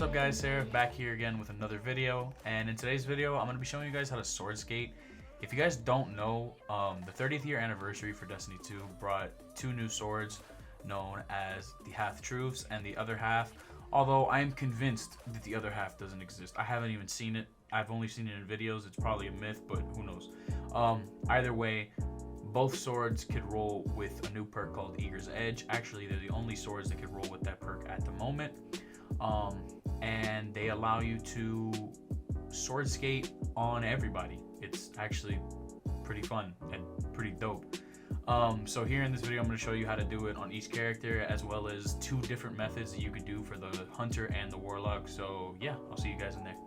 What's up guys, Sarah back here again with another video, and in today's video I'm going to be showing you guys how to sword skate. If you guys don't know, the 30th year anniversary for Destiny 2 brought two new swords known as the Half Truths and the Other Half, although I am convinced that the other half doesn't exist. I haven't even seen it. I've only seen it in videos. It's probably a myth, but who knows. Either way, both swords could roll with a new perk called EAGER EDGE. Actually, they're the only swords that could roll with that perk at the moment. And they allow you to sword skate on everybody. It's actually pretty fun and pretty dope. So here in this video I'm going to show you how to do it on each character, as well as two different methods that you could do for the Hunter and the Warlock. So yeah, I'll see you guys in there.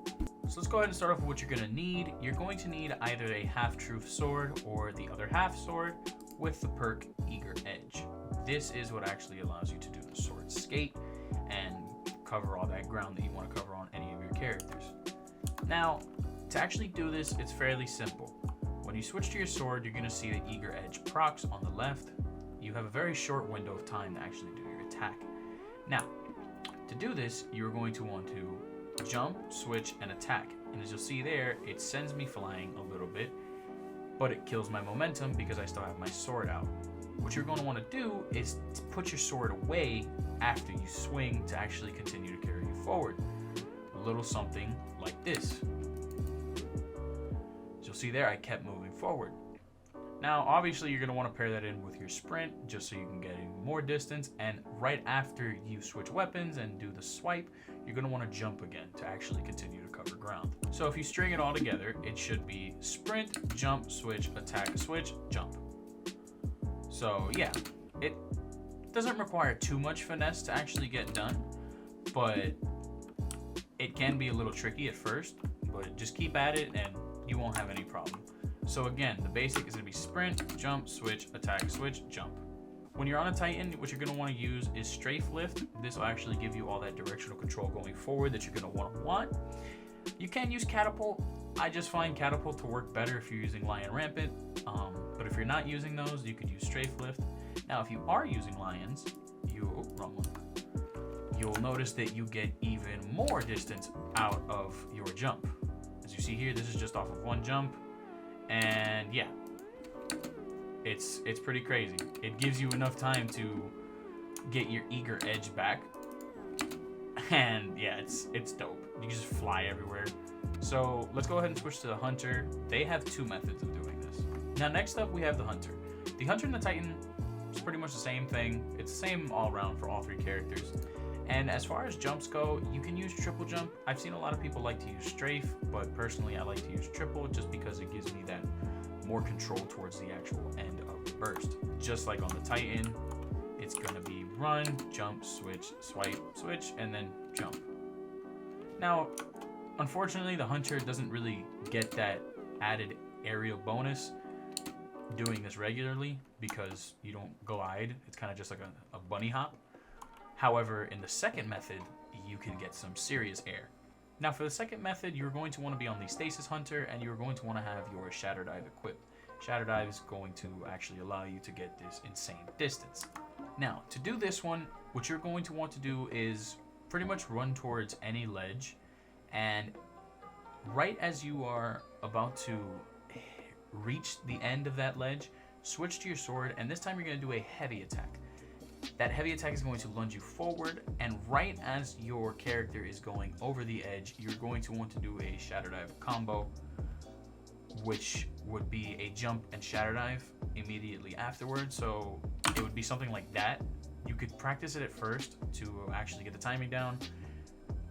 So let's go ahead and start off with what you're going to need. You're going to need either a Half Truth sword or the Other Half sword with the perk EAGER EDGE. This is what actually allows you to do the sword skate and cover all that ground that you want to cover on any of your characters. Now, to actually do this, it's fairly simple. When you switch to your sword, you're going to see the EAGER EDGE procs on the left. You have a very short window of time to actually do your attack. Now, to do this, you're going to want to jump, switch, and attack. And as you'll see there, it sends me flying a little bit, but it kills my momentum because I still have my sword out. What you're going to want to do is to put your sword away after you swing to actually continue to carry you forward. A little something like this. As you'll see there, I kept moving forward. Now, obviously, you're going to want to pair that in with your sprint just so you can get even more distance. And right after you switch weapons and do the swipe, you're going to want to jump again to actually continue to cover ground. So if you string it all together, it should be sprint, jump, switch, attack, switch, jump. So yeah, it doesn't require too much finesse to actually get done, but it can be a little tricky at first, but just keep at it and you won't have any problem. So again, the basic is going to be sprint, jump, switch, attack, switch, jump. When you're on a Titan, what you're going to want to use is strafe lift. This will actually give you all that directional control going forward that you're going to want. You can use catapult. I just find catapult to work better if you're using lion rampant. But if you're not using those, you could use strafe lift. Now, if you are using lions, you'll notice that you get even more distance out of your jump. As you see here, this is just off of one jump, and yeah, it's pretty crazy. It gives you enough time to get your EAGER EDGE back, and yeah, it's dope. You can just fly everywhere. So let's go ahead and switch to the Hunter. They have two methods of doing this. Now, next up, we have the Hunter. The Hunter and the Titan is pretty much the same thing. It's the same all around for all three characters. And as far as jumps go, you can use triple jump. I've seen a lot of people like to use strafe, but personally I like to use triple just because it gives me that more control towards the actual end of the burst. Just like on the Titan, it's going to be run, jump, switch, swipe, switch, and then jump. Now, unfortunately, the Hunter doesn't really get that added aerial bonus doing this regularly because you don't glide. It's kind of just like a bunny hop. However, in the second method, you can get some serious air. Now, for the second method, you're going to want to be on the Stasis Hunter, and you're going to want to have your Shatter Dive equipped. Shatter Dive is going to actually allow you to get this insane distance. Now, to do this one, what you're going to want to do is pretty much run towards any ledge, and right as you are about to reach the end of that ledge, switch to your sword, and this time you're going to do a heavy attack. That heavy attack is going to lunge you forward, and right as your character is going over the edge, you're going to want to do a Shatter Dive combo, which would be a jump and Shatter Dive immediately afterwards. So it would be something like that. You could practice it at first to actually get the timing down.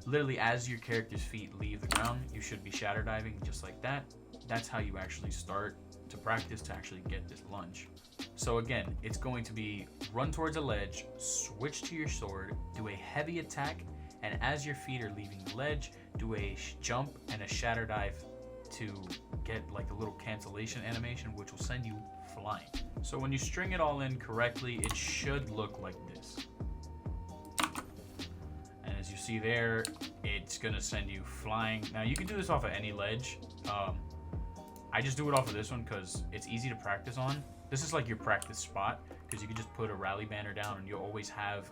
Literally, as your character's feet leave the ground, you should be Shatter Diving just like that. That's how you actually start to practice to actually get this lunge. So again, it's going to be run towards a ledge, switch to your sword, do a heavy attack, and as your feet are leaving the ledge, do a jump and a Shatter Dive to get like a little cancellation animation, which will send you flying. So when you string it all in correctly, it should look like this. And as you see there, it's gonna send you flying. Now, you can do this off of any ledge. I just do it off of this one because it's easy to practice on. This is like your practice spot because you can just put a rally banner down and you'll always have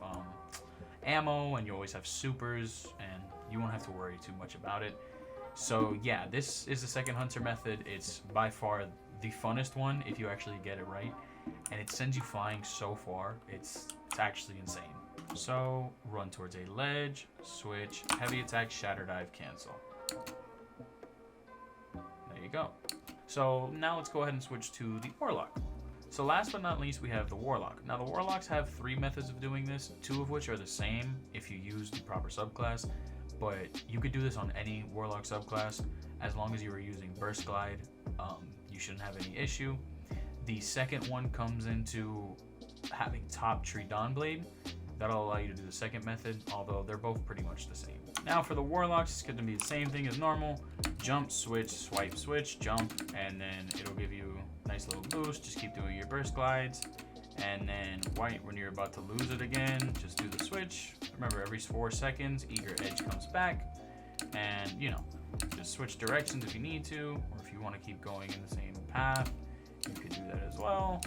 ammo and you always have supers, and you won't have to worry too much about it. So yeah, this is the second hunter method. It's by far the funnest one if you actually get it right, and it sends you flying so far. It's actually insane. So run towards a ledge, switch, heavy attack, shatter dive, cancel. There you go. So now let's go ahead and switch to the Warlock. So last but not least, we have the Warlock. Now the Warlocks have 3 methods of doing this, 2 of which are the same if you use the proper subclass, but you could do this on any Warlock subclass as long as you are using Burst Glide. You shouldn't have any issue. The second one comes into having Top Tree Dawnblade. That'll allow you to do the second method, although they're both pretty much the same. Now for the Warlocks, it's going to be the same thing as normal. Jump, switch, swipe, switch, jump, and then it'll give you a nice little boost. Just keep doing your burst glides. And then when you're about to lose it again, just do the switch. Remember, every 4 seconds, EAGER Edge comes back. And, you know, just switch directions if you need to, or if you want to keep going in the same path, you could do that as well.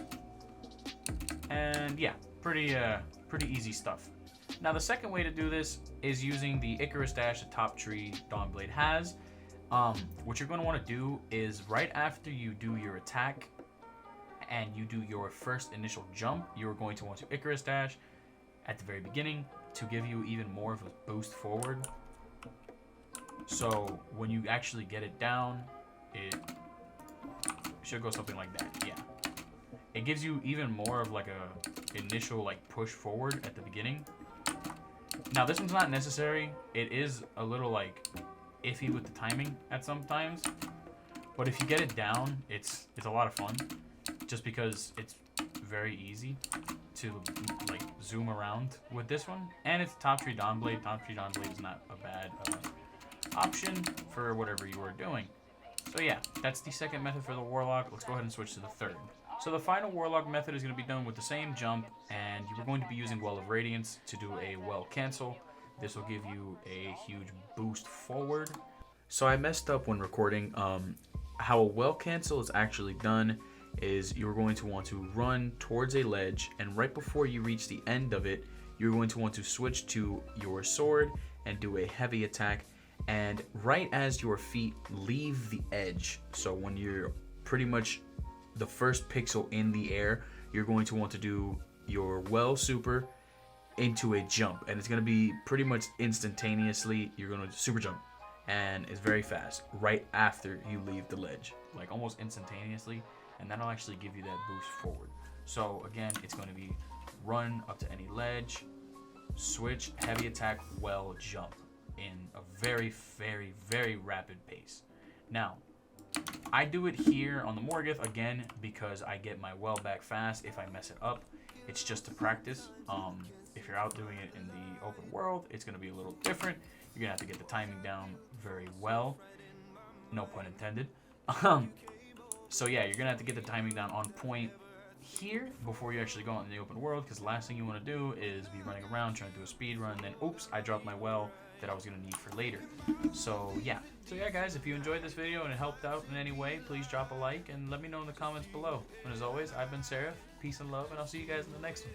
And yeah, pretty easy stuff. Now the second way to do this is using the Icarus Dash that Top Tree Dawnblade has. What you're going to want to do is right after you do your attack and you do your first initial jump, you're going to want to Icarus Dash at the very beginning to give you even more of a boost forward. So when you actually get it down, it should go something like that. Yeah, it gives you even more of like a initial like push forward at the beginning. Now this one's not necessary. It is a little like iffy with the timing at some times, but if you get it down, it's a lot of fun, just because it's very easy to like zoom around with this one, and it's Top Tree Dawnblade. Top Tree Dawnblade is not a bad option for whatever you are doing. So yeah, that's the second method for the Warlock. Let's go ahead and switch to the third. So the final Warlock method is going to be done with the same jump, and you're going to be using Well of Radiance to do a well cancel. This will give you a huge boost forward. So I messed up when recording. How a well cancel is actually done is you're going to want to run towards a ledge, and right before you reach the end of it, you're going to want to switch to your sword and do a heavy attack. And right as your feet leave the edge, so when you're pretty much the first pixel in the air, you're going to want to do your well super into a jump, and it's going to be pretty much instantaneously. You're going to super jump, and it's very fast right after you leave the ledge, like almost instantaneously, and that'll actually give you that boost forward. So again, it's going to be run up to any ledge, switch, heavy attack, well, jump in a very, very, very rapid pace. Now I do it here on the Morgoth again because I get my well back fast if I mess it up. It's just to practice. If you're out doing it in the open world, it's going to be a little different. You're going to have to get the timing down very well. No pun intended. So yeah, you're going to have to get the timing down on point here before you actually go out in the open world, because the last thing you want to do is be running around trying to do a speed run, and then oops, I dropped my well that I was going to need for later. So yeah guys, if you enjoyed this video and it helped out in any way, please drop a like and let me know in the comments below. And as always, I've been Seraph. Peace and love, and I'll see you guys in the next one.